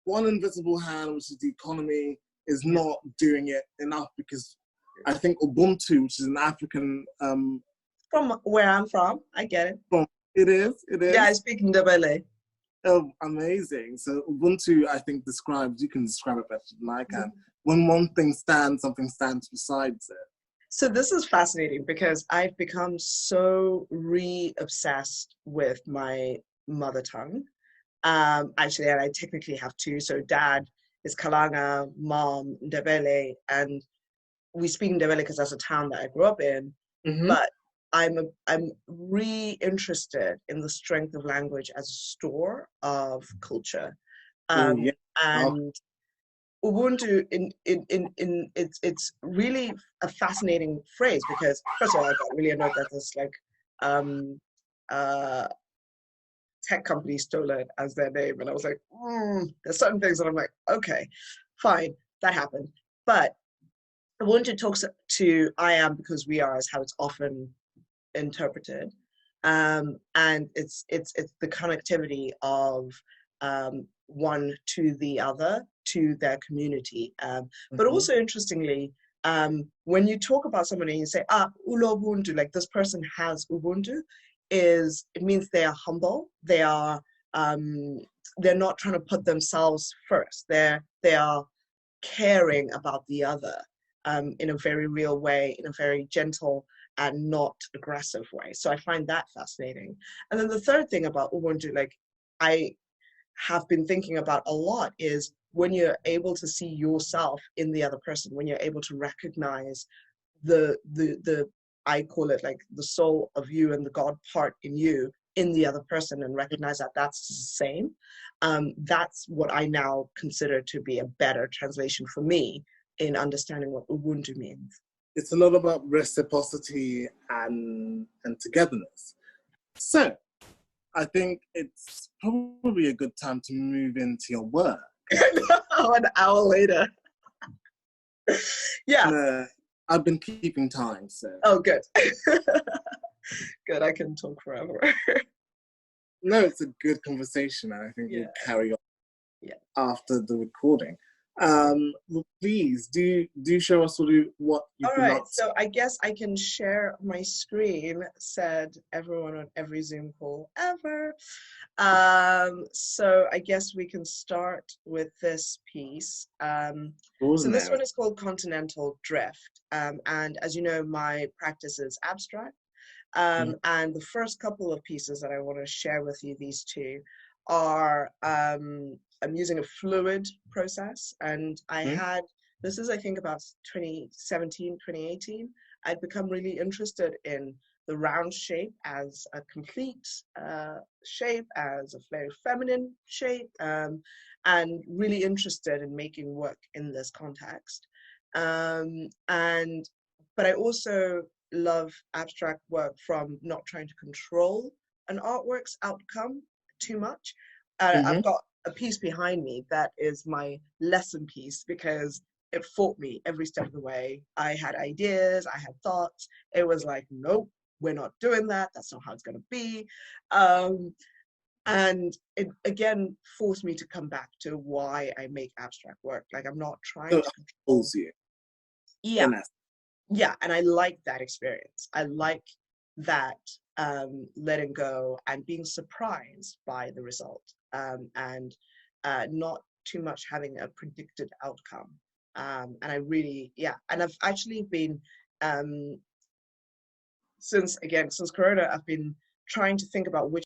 one invisible hand, which is the economy, is not doing it enough, because I think Ubuntu, which is an African from where I'm from, I get it. It is. Yeah, I speak Ndebele. Oh, amazing. So Ubuntu, I think, you can describe it better than I can. When one thing stands, something stands besides it. So this is fascinating because I've become so re-obsessed with my mother tongue. Actually, and I technically have two. So dad is Kalanga, mom Ndebele, and we speak Ndebele because that's a town that I grew up in. Mm-hmm. But I'm re-interested in the strength of language as a store of culture. And Ubuntu it's really a fascinating phrase, because first of all I got really annoyed that this tech company stole it as their name, and I was like, there's certain things that I'm like, okay, fine, that happened. But Ubuntu talks to I am because we are, is how it's often interpreted, and it's the connectivity of one to the other, to their community. But also interestingly, when you talk about somebody and you say, ulo Ubuntu, like this person has Ubuntu, it means they are humble. They are they're not trying to put themselves first. They are caring about the other in a very real way, in a very gentle and not aggressive way. So I find that fascinating. And then the third thing about Ubuntu, like I have been thinking about a lot, is when you're able to see yourself in the other person, when you're able to recognize the I call it like the soul of you and the God part in you in the other person, and recognize that that's the same. That's what I now consider to be a better translation for me in understanding what Ubuntu means. It's a lot about reciprocity and togetherness. So I think it's probably a good time to move into your work. An hour later. Yeah. I've been keeping time, so. Oh, good. Good, I can talk forever. No, it's a good conversation, and I think we'll carry on after the recording. Please do show us what you've been up to. So I guess I can share my screen, said everyone on every Zoom call ever. So I guess we can start with this piece. So this one is called Continental Drift. And as you know, my practice is abstract. And the first couple of pieces that I want to share with you, these two, are I'm using a fluid process, and I had, this is I think about 2017, 2018, I'd become really interested in the round shape as a complete shape, as a very feminine shape, and really interested in making work in this context. But I also love abstract work from not trying to control an artwork's outcome too much. I've got a piece behind me that is my lesson piece, because it fought me every step of the way. I had ideas, I had thoughts. It was like, nope, we're not doing that. That's not how it's going to be. And it again forced me to come back to why I make abstract work. Like, I'm not trying to control you. Yeah, and I like that experience. I like that letting go and being surprised by the result, and not too much having a predicted outcome. And I really, and I've actually been, since Corona, I've been trying to think about which